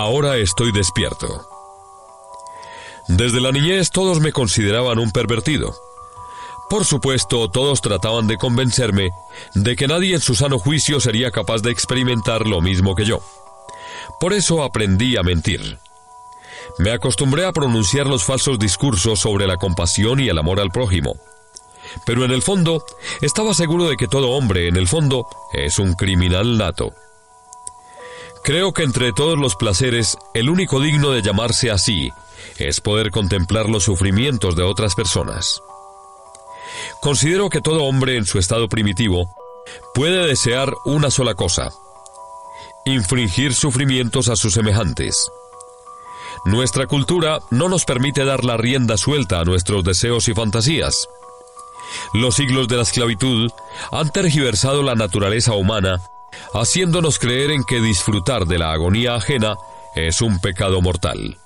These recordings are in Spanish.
Ahora estoy despierto. Desde la niñez todos me consideraban un pervertido. Por supuesto, todos trataban de convencerme de que nadie en su sano juicio sería capaz de experimentar lo mismo que yo. Por eso aprendí a mentir. Me acostumbré a pronunciar los falsos discursos sobre la compasión y el amor al prójimo. Pero en el fondo, estaba seguro de que todo hombre, en el fondo, es un criminal nato. Creo que entre todos los placeres, el único digno de llamarse así es poder contemplar los sufrimientos de otras personas. Considero que todo hombre en su estado primitivo puede desear una sola cosa: infligir sufrimientos a sus semejantes. Nuestra cultura no nos permite dar la rienda suelta a nuestros deseos y fantasías. Los siglos de la esclavitud han tergiversado la naturaleza humana, haciéndonos creer en que disfrutar de la agonía ajena es un pecado mortal.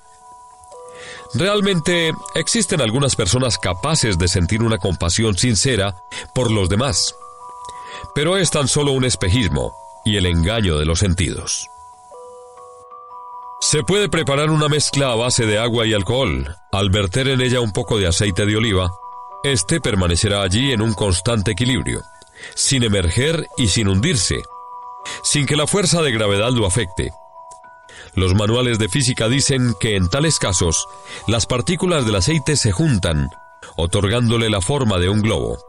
Realmente existen algunas personas capaces de sentir una compasión sincera por los demás, pero es tan solo un espejismo y el engaño de los sentidos. Se puede preparar una mezcla a base de agua y alcohol. Al verter en ella un poco de aceite de oliva, este permanecerá allí en un constante equilibrio, sin emerger y sin hundirse, sin que la fuerza de gravedad lo afecte. Los manuales de física dicen que en tales casos, las partículas del aceite se juntan, otorgándole la forma de un globo.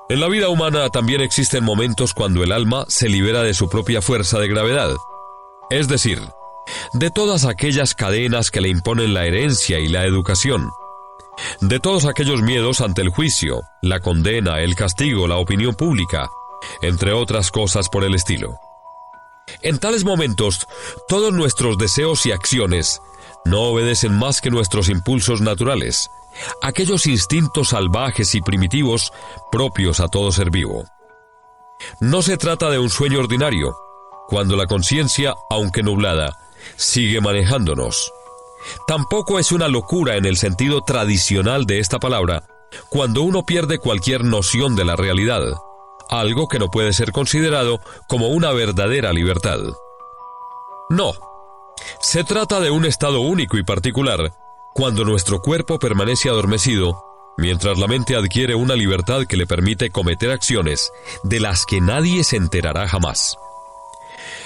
En la vida humana también existen momentos cuando el alma se libera de su propia fuerza de gravedad, es decir, de todas aquellas cadenas que le imponen la herencia y la educación, de todos aquellos miedos ante el juicio, la condena, el castigo, la opinión pública, entre otras cosas por el estilo. En tales momentos, todos nuestros deseos y acciones no obedecen más que nuestros impulsos naturales, aquellos instintos salvajes y primitivos propios a todo ser vivo. No se trata de un sueño ordinario, cuando la conciencia, aunque nublada, sigue manejándonos. Tampoco es una locura en el sentido tradicional de esta palabra, cuando uno pierde cualquier noción de la realidad, algo que no puede ser considerado como una verdadera libertad. No, se trata de un estado único y particular, cuando nuestro cuerpo permanece adormecido, mientras la mente adquiere una libertad que le permite cometer acciones de las que nadie se enterará jamás.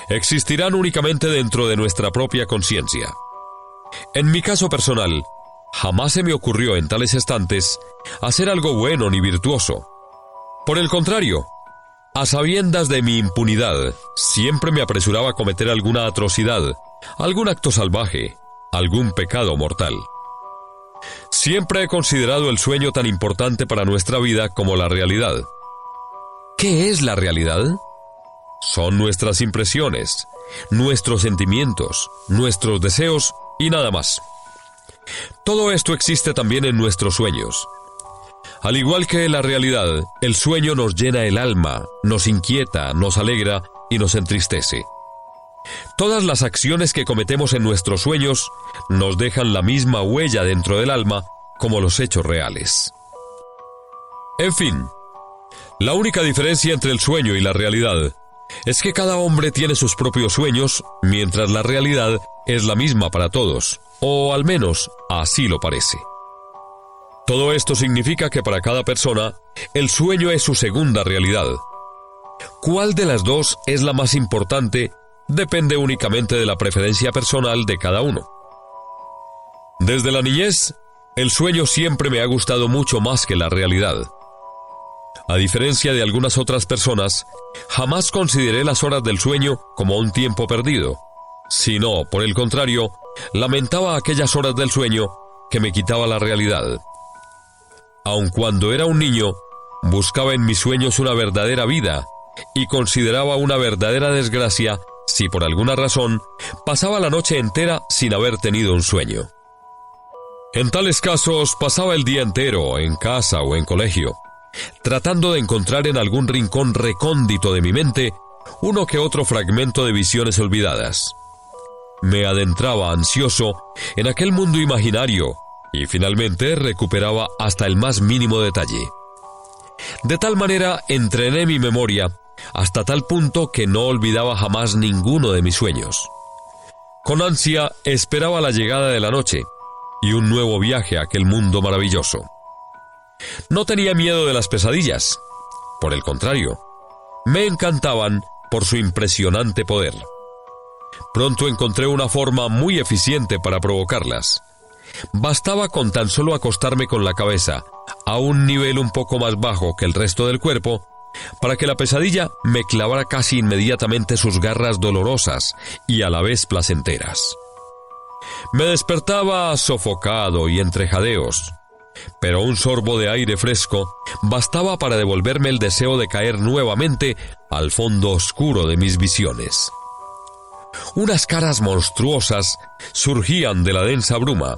Existirán únicamente dentro de nuestra propia conciencia. En mi caso personal, jamás se me ocurrió en tales instantes hacer algo bueno ni virtuoso. Por el contrario, a sabiendas de mi impunidad, siempre me apresuraba a cometer alguna atrocidad, algún acto salvaje, algún pecado mortal. Siempre he considerado el sueño tan importante para nuestra vida como la realidad. ¿Qué es la realidad? Son nuestras impresiones, nuestros sentimientos, nuestros deseos y nada más. Todo esto existe también en nuestros sueños. Al igual que la realidad, el sueño nos llena el alma, nos inquieta, nos alegra y nos entristece. Todas las acciones que cometemos en nuestros sueños nos dejan la misma huella dentro del alma como los hechos reales. En fin, la única diferencia entre el sueño y la realidad es que cada hombre tiene sus propios sueños, mientras la realidad es la misma para todos, o al menos así lo parece. Todo esto significa que para cada persona, el sueño es su segunda realidad. ¿Cuál de las dos es la más importante? Depende únicamente de la preferencia personal de cada uno. Desde la niñez, el sueño siempre me ha gustado mucho más que la realidad. A diferencia de algunas otras personas, jamás consideré las horas del sueño como un tiempo perdido, sino, por el contrario, lamentaba aquellas horas del sueño que me quitaba la realidad. Aun cuando era un niño, buscaba en mis sueños una verdadera vida y consideraba una verdadera desgracia si por alguna razón pasaba la noche entera sin haber tenido un sueño. En tales casos pasaba el día entero en casa o en colegio, tratando de encontrar en algún rincón recóndito de mi mente uno que otro fragmento de visiones olvidadas. Me adentraba ansioso en aquel mundo imaginario y finalmente recuperaba hasta el más mínimo detalle. De tal manera entrené mi memoria hasta tal punto que no olvidaba jamás ninguno de mis sueños. Con ansia esperaba la llegada de la noche y un nuevo viaje a aquel mundo maravilloso. No tenía miedo de las pesadillas. Por el contrario, me encantaban por su impresionante poder. Pronto encontré una forma muy eficiente para provocarlas. Bastaba con tan solo acostarme con la cabeza a un nivel un poco más bajo que el resto del cuerpo para que la pesadilla me clavara casi inmediatamente sus garras dolorosas y a la vez placenteras. Me despertaba sofocado y entre jadeos, pero un sorbo de aire fresco bastaba para devolverme el deseo de caer nuevamente al fondo oscuro de mis visiones. Unas caras monstruosas surgían de la densa bruma.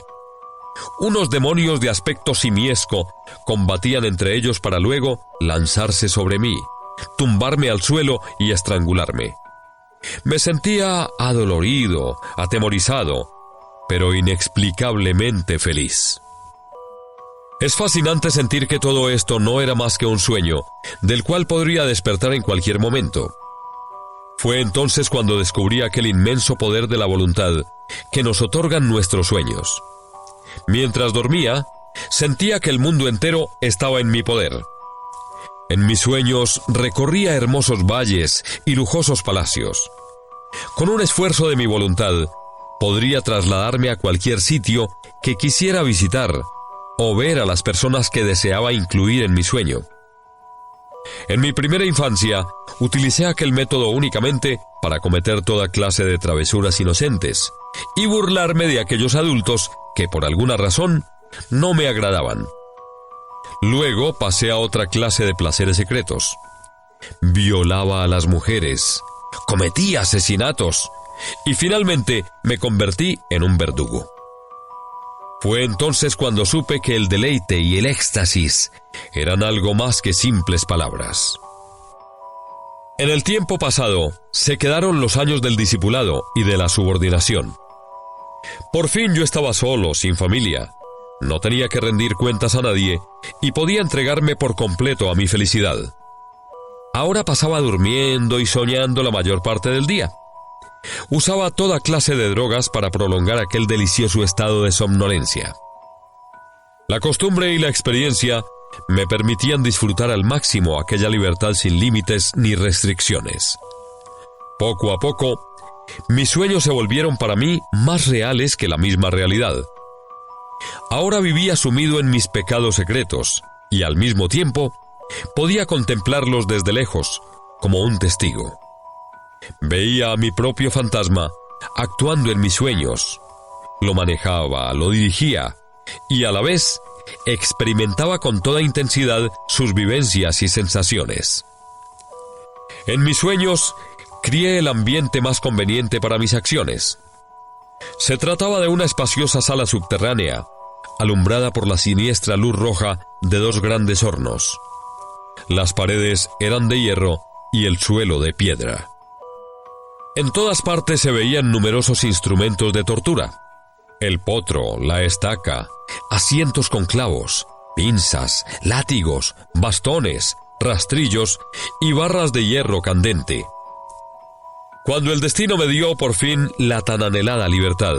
Unos demonios de aspecto simiesco combatían entre ellos para luego lanzarse sobre mí, tumbarme al suelo y estrangularme. Me sentía adolorido, atemorizado, pero inexplicablemente feliz. Es fascinante sentir que todo esto no era más que un sueño, del cual podría despertar en cualquier momento. Fue entonces cuando descubrí aquel inmenso poder de la voluntad que nos otorgan nuestros sueños. Mientras dormía, sentía que el mundo entero estaba en mi poder. En mis sueños recorría hermosos valles y lujosos palacios. Con un esfuerzo de mi voluntad, podría trasladarme a cualquier sitio que quisiera visitar o ver a las personas que deseaba incluir en mi sueño. En mi primera infancia, utilicé aquel método únicamente para cometer toda clase de travesuras inocentes y burlarme de aquellos adultos que por alguna razón no me agradaban. Luego pasé a otra clase de placeres secretos. Violaba a las mujeres, cometía asesinatos y finalmente me convertí en un verdugo. Fue entonces cuando supe que el deleite y el éxtasis eran algo más que simples palabras. En el tiempo pasado se quedaron los años del discipulado y de la subordinación. Por fin yo estaba solo, sin familia. No tenía que rendir cuentas a nadie y podía entregarme por completo a mi felicidad. Ahora pasaba durmiendo y soñando la mayor parte del día. Usaba toda clase de drogas para prolongar aquel delicioso estado de somnolencia. La costumbre y la experiencia me permitían disfrutar al máximo aquella libertad sin límites ni restricciones. Poco a poco, mis sueños se volvieron para mí más reales que la misma realidad. Ahora vivía sumido en mis pecados secretos y al mismo tiempo podía contemplarlos desde lejos, como un testigo. Veía a mi propio fantasma actuando en mis sueños. Lo manejaba, lo dirigía y a la vez experimentaba con toda intensidad sus vivencias y sensaciones. En mis sueños crié el ambiente más conveniente para mis acciones. Se trataba de una espaciosa sala subterránea, alumbrada por la siniestra luz roja de dos grandes hornos. Las paredes eran de hierro y el suelo de piedra. En todas partes se veían numerosos instrumentos de tortura: el potro, la estaca, asientos con clavos, pinzas, látigos, bastones, rastrillos y barras de hierro candente. Cuando el destino me dio por fin la tan anhelada libertad,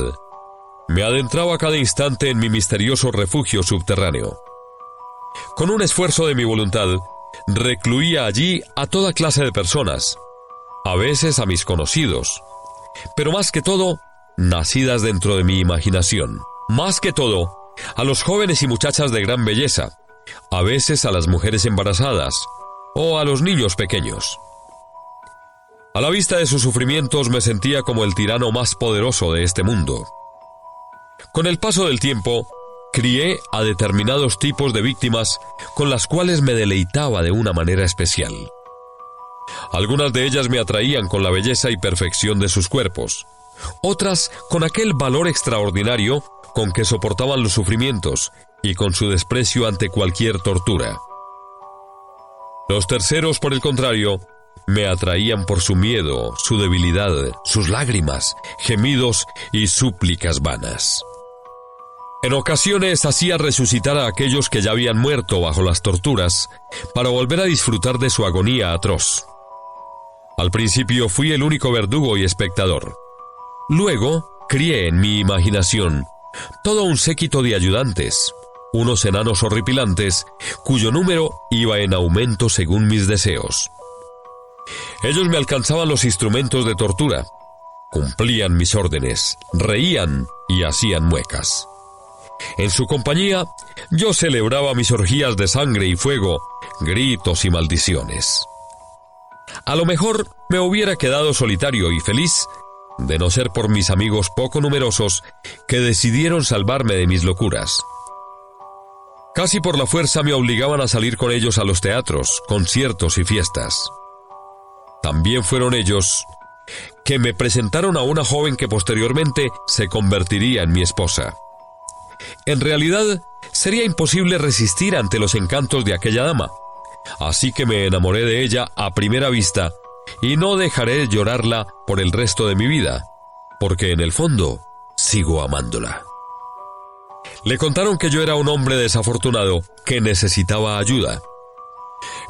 me adentraba cada instante en mi misterioso refugio subterráneo. Con un esfuerzo de mi voluntad, recluía allí a toda clase de personas, a veces a mis conocidos, pero más que todo, nacidas dentro de mi imaginación. Más que todo, a los jóvenes y muchachas de gran belleza, a veces a las mujeres embarazadas o a los niños pequeños. A la vista de sus sufrimientos me sentía como el tirano más poderoso de este mundo. Con el paso del tiempo, crié a determinados tipos de víctimas con las cuales me deleitaba de una manera especial. Algunas de ellas me atraían con la belleza y perfección de sus cuerpos, otras con aquel valor extraordinario con que soportaban los sufrimientos y con su desprecio ante cualquier tortura. Los terceros, por el contrario, me atraían por su miedo, su debilidad, sus lágrimas, gemidos y súplicas vanas. En ocasiones hacía resucitar a aquellos que ya habían muerto bajo las torturas para volver a disfrutar de su agonía atroz. Al principio fui el único verdugo y espectador. Luego crié en mi imaginación todo un séquito de ayudantes, unos enanos horripilantes, cuyo número iba en aumento según mis deseos. Ellos me alcanzaban los instrumentos de tortura, cumplían mis órdenes, reían y hacían muecas. En su compañía, yo celebraba mis orgías de sangre y fuego, gritos y maldiciones. A lo mejor me hubiera quedado solitario y feliz, de no ser por mis amigos poco numerosos que decidieron salvarme de mis locuras. Casi por la fuerza me obligaban a salir con ellos a los teatros, conciertos y fiestas. También fueron ellos que me presentaron a una joven que posteriormente se convertiría en mi esposa. En realidad, sería imposible resistir ante los encantos de aquella dama, así que me enamoré de ella a primera vista y no dejaré de llorarla por el resto de mi vida, porque en el fondo sigo amándola. Le contaron que yo era un hombre desafortunado que necesitaba ayuda.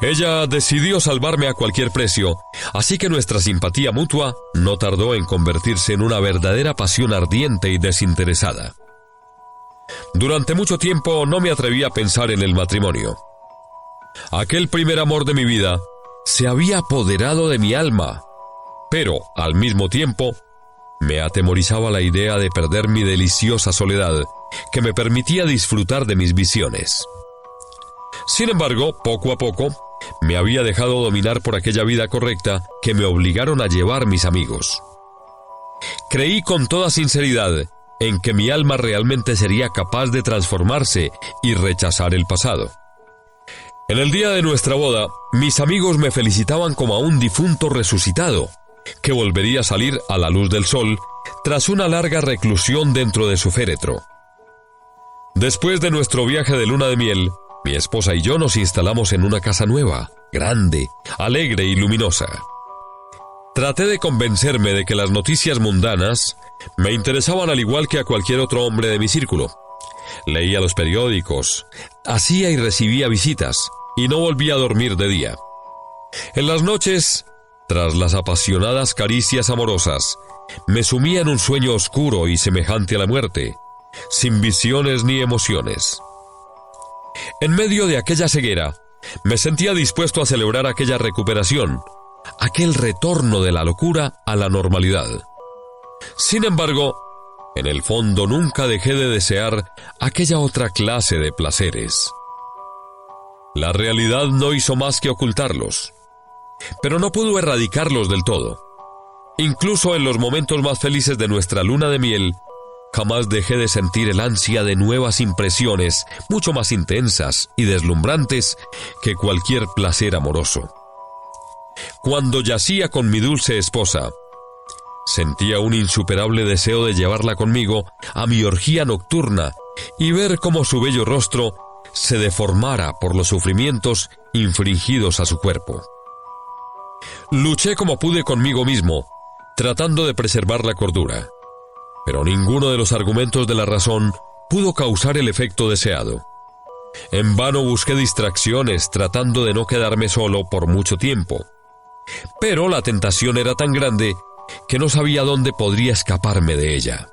Ella decidió salvarme a cualquier precio, así que nuestra simpatía mutua no tardó en convertirse en una verdadera pasión ardiente y desinteresada. Durante mucho tiempo no me atreví a pensar en el matrimonio. Aquel primer amor de mi vida se había apoderado de mi alma, pero, al mismo tiempo, me atemorizaba la idea de perder mi deliciosa soledad, que me permitía disfrutar de mis visiones. Sin embargo, poco a poco, me había dejado dominar por aquella vida correcta que me obligaron a llevar mis amigos. Creí con toda sinceridad en que mi alma realmente sería capaz de transformarse y rechazar el pasado. En el día de nuestra boda, mis amigos me felicitaban como a un difunto resucitado, que volvería a salir a la luz del sol tras una larga reclusión dentro de su féretro. Después de nuestro viaje de luna de miel, mi esposa y yo nos instalamos en una casa nueva, grande, alegre y luminosa. Traté de convencerme de que las noticias mundanas me interesaban al igual que a cualquier otro hombre de mi círculo. Leía los periódicos, hacía y recibía visitas, y no volvía a dormir de día. En las noches, tras las apasionadas caricias amorosas, me sumía en un sueño oscuro y semejante a la muerte, sin visiones ni emociones. En medio de aquella ceguera, me sentía dispuesto a celebrar aquella recuperación, aquel retorno de la locura a la normalidad. Sin embargo, en el fondo nunca dejé de desear aquella otra clase de placeres. La realidad no hizo más que ocultarlos, pero no pudo erradicarlos del todo. Incluso en los momentos más felices de nuestra luna de miel, jamás dejé de sentir el ansia de nuevas impresiones, mucho más intensas y deslumbrantes que cualquier placer amoroso. Cuando yacía con mi dulce esposa, sentía un insuperable deseo de llevarla conmigo a mi orgía nocturna y ver cómo su bello rostro se deformara por los sufrimientos infligidos a su cuerpo. Luché como pude conmigo mismo, tratando de preservar la cordura, pero ninguno de los argumentos de la razón pudo causar el efecto deseado. En vano busqué distracciones, tratando de no quedarme solo por mucho tiempo, pero la tentación era tan grande que no sabía dónde podría escaparme de ella.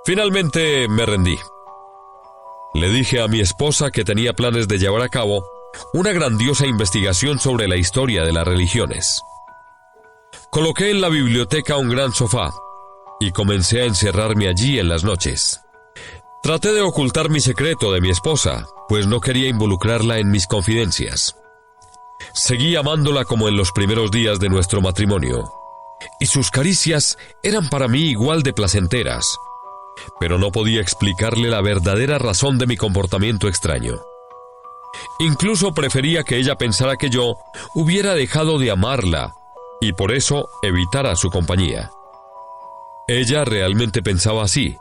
Finalmente me rendí. Le dije a mi esposa que tenía planes de llevar a cabo una grandiosa investigación sobre la historia de las religiones. Coloqué en la biblioteca un gran sofá y comencé a encerrarme allí en las noches. Traté de ocultar mi secreto de mi esposa, pues no quería involucrarla en mis confidencias. Seguí amándola como en los primeros días de nuestro matrimonio, y sus caricias eran para mí igual de placenteras, pero no podía explicarle la verdadera razón de mi comportamiento extraño. Incluso prefería que ella pensara que yo hubiera dejado de amarla y por eso evitara su compañía. Ella realmente pensaba así,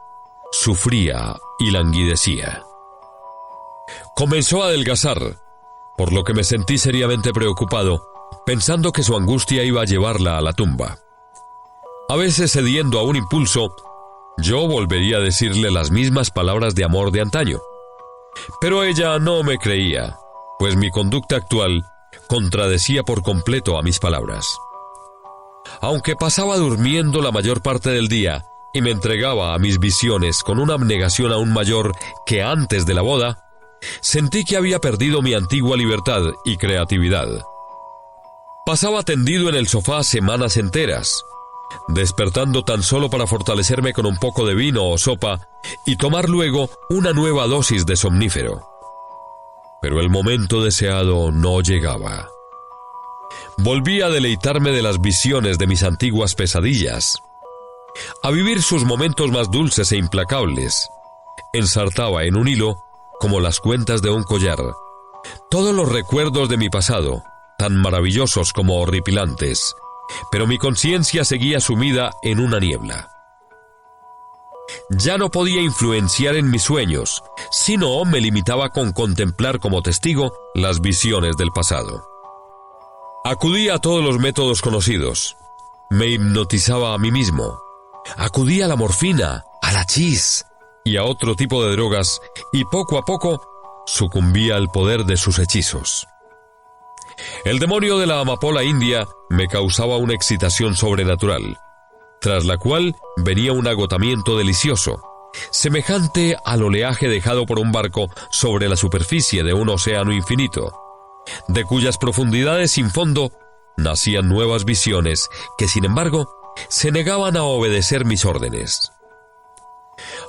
sufría y languidecía. Comenzó a adelgazar, por lo que me sentí seriamente preocupado, pensando que su angustia iba a llevarla a la tumba. A veces, cediendo a un impulso, yo volvería a decirle las mismas palabras de amor de antaño. Pero ella no me creía, pues mi conducta actual contradecía por completo a mis palabras. Aunque pasaba durmiendo la mayor parte del día y me entregaba a mis visiones con una abnegación aún mayor que antes de la boda, sentí que había perdido mi antigua libertad y creatividad. Pasaba tendido en el sofá semanas enteras, despertando tan solo para fortalecerme con un poco de vino o sopa y tomar luego una nueva dosis de somnífero. Pero el momento deseado no llegaba. Volví a deleitarme de las visiones de mis antiguas pesadillas, a vivir sus momentos más dulces e implacables. Ensartaba en un hilo, como las cuentas de un collar, todos los recuerdos de mi pasado, tan maravillosos como horripilantes, pero mi conciencia seguía sumida en una niebla. Ya no podía influenciar en mis sueños, sino me limitaba con contemplar como testigo las visiones del pasado. Acudía a todos los métodos conocidos. Me hipnotizaba a mí mismo. Acudía a la morfina, al hachís y a otro tipo de drogas, y poco a poco sucumbía al poder de sus hechizos. El demonio de la amapola india me causaba una excitación sobrenatural, tras la cual venía un agotamiento delicioso, semejante al oleaje dejado por un barco sobre la superficie de un océano infinito, de cuyas profundidades sin fondo nacían nuevas visiones que, sin embargo, se negaban a obedecer mis órdenes.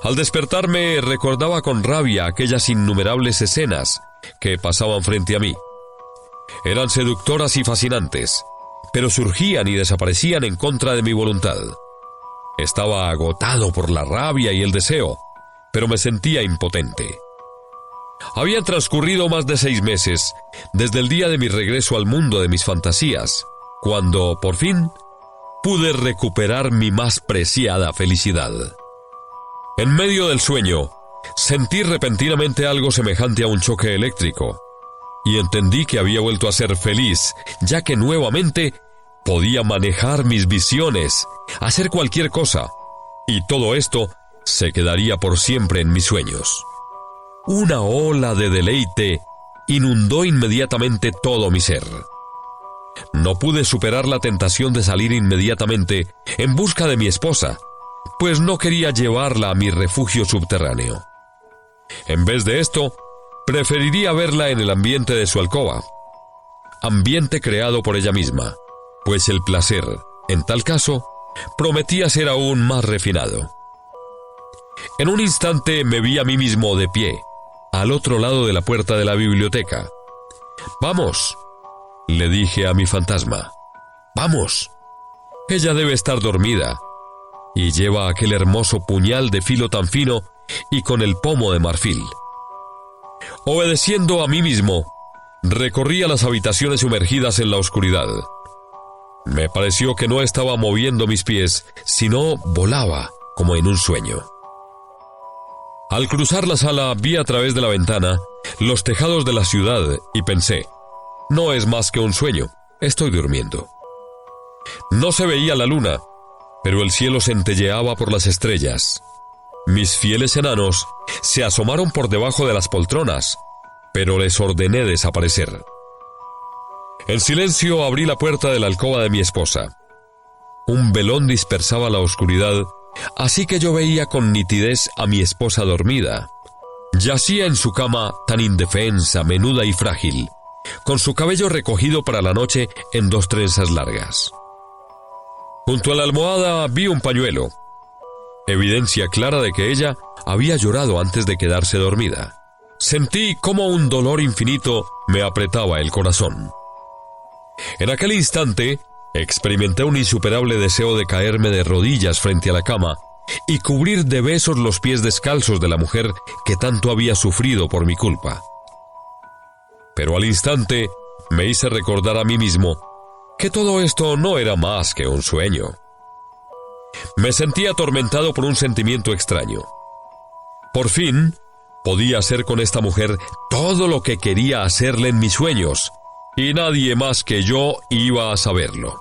Al despertarme recordaba con rabia aquellas innumerables escenas que pasaban frente a mí. Eran seductoras y fascinantes, pero surgían y desaparecían en contra de mi voluntad. Estaba agotado por la rabia y el deseo, pero me sentía impotente. Habían transcurrido más de 6 meses desde el día de mi regreso al mundo de mis fantasías, cuando, por fin, pude recuperar mi más preciada felicidad. En medio del sueño, sentí repentinamente algo semejante a un choque eléctrico, y entendí que había vuelto a ser feliz, ya que nuevamente podía manejar mis visiones, hacer cualquier cosa, y todo esto se quedaría por siempre en mis sueños. Una ola de deleite inundó inmediatamente todo mi ser. No pude superar la tentación de salir inmediatamente en busca de mi esposa, pues no quería llevarla a mi refugio subterráneo. En vez de esto, preferiría verla en el ambiente de su alcoba, ambiente creado por ella misma, pues el placer, en tal caso, prometía ser aún más refinado. En un instante me vi a mí mismo de pie, al otro lado de la puerta de la biblioteca. «Vamos», le dije a mi fantasma, «vamos. Ella debe estar dormida, y lleva aquel hermoso puñal de filo tan fino y con el pomo de marfil». Obedeciendo a mí mismo, recorría las habitaciones sumergidas en la oscuridad. Me pareció que no estaba moviendo mis pies, sino volaba, como en un sueño. Al cruzar la sala, vi a través de la ventana los tejados de la ciudad y pensé, no es más que un sueño, estoy durmiendo. No se veía la luna, pero el cielo centelleaba por las estrellas. Mis fieles enanos se asomaron por debajo de las poltronas, pero les ordené desaparecer. En silencio abrí la puerta de la alcoba de mi esposa. Un velón dispersaba la oscuridad, así que yo veía con nitidez a mi esposa dormida. Yacía en su cama tan indefensa, menuda y frágil, con su cabello recogido para la noche en 2 trenzas largas. Junto a la almohada vi un pañuelo, evidencia clara de que ella había llorado antes de quedarse dormida. Sentí cómo un dolor infinito me apretaba el corazón. En aquel instante, experimenté un insuperable deseo de caerme de rodillas frente a la cama y cubrir de besos los pies descalzos de la mujer que tanto había sufrido por mi culpa. Pero al instante me hice recordar a mí mismo que todo esto no era más que un sueño. Me sentía atormentado por un sentimiento extraño. Por fin, podía hacer con esta mujer todo lo que quería hacerle en mis sueños, y nadie más que yo iba a saberlo.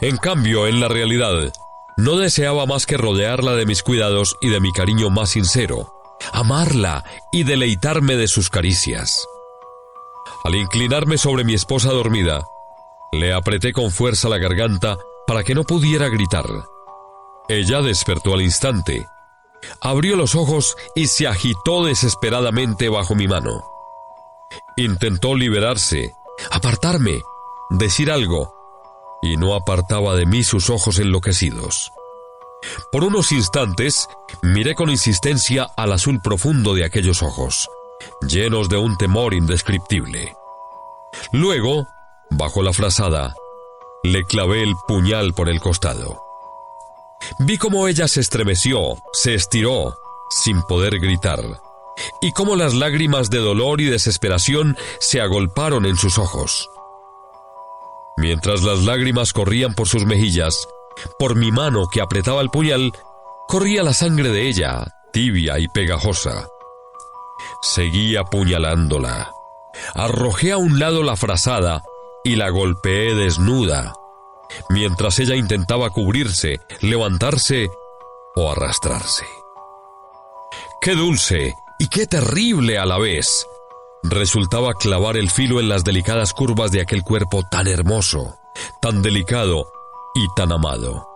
En cambio, en la realidad, no deseaba más que rodearla de mis cuidados y de mi cariño más sincero, amarla y deleitarme de sus caricias. Al inclinarme sobre mi esposa dormida, le apreté con fuerza la garganta para que no pudiera gritar. Ella despertó al instante, abrió los ojos y se agitó desesperadamente bajo mi mano. Intentó liberarse, apartarme, decir algo, y no apartaba de mí sus ojos enloquecidos. Por unos instantes miré con insistencia al azul profundo de aquellos ojos, llenos de un temor indescriptible. Luego, bajo la frazada, le clavé el puñal por el costado. Vi cómo ella se estremeció, se estiró, sin poder gritar, y cómo las lágrimas de dolor y desesperación se agolparon en sus ojos. Mientras las lágrimas corrían por sus mejillas, por mi mano que apretaba el puñal, corría la sangre de ella, tibia y pegajosa. Seguí apuñalándola. Arrojé a un lado la frazada y la golpeé desnuda, mientras ella intentaba cubrirse, levantarse o arrastrarse. ¡Qué dulce y qué terrible a la vez! Resultaba clavar el filo en las delicadas curvas de aquel cuerpo tan hermoso, tan delicado y tan amado,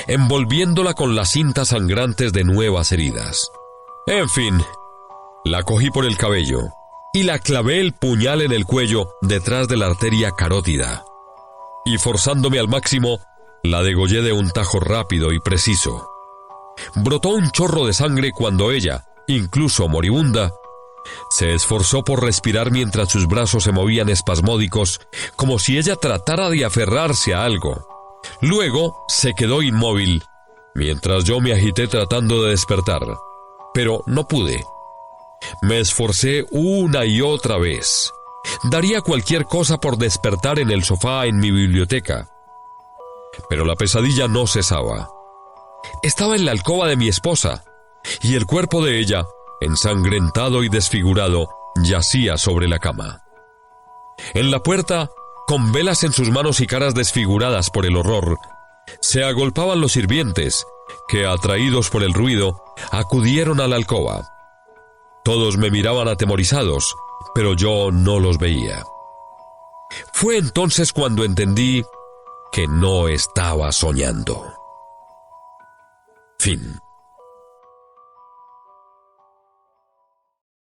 envolviéndola con las cintas sangrantes de nuevas heridas. En fin, la cogí por el cabello y la clavé el puñal en el cuello detrás de la arteria carótida, y forzándome al máximo, la degollé de un tajo rápido y preciso. Brotó un chorro de sangre cuando ella, incluso moribunda, se esforzó por respirar mientras sus brazos se movían espasmódicos, como si ella tratara de aferrarse a algo. Luego se quedó inmóvil, mientras yo me agité tratando de despertar, pero no pude. Me esforcé una y otra vez. Daría cualquier cosa por despertar en el sofá en mi biblioteca. Pero la pesadilla no cesaba. Estaba en la alcoba de mi esposa, y el cuerpo de ella, ensangrentado y desfigurado, yacía sobre la cama. En la puerta, con velas en sus manos y caras desfiguradas por el horror, se agolpaban los sirvientes, que, atraídos por el ruido, acudieron a la alcoba. Todos me miraban atemorizados, pero yo no los veía. Fue entonces cuando entendí que no estaba soñando. Fin.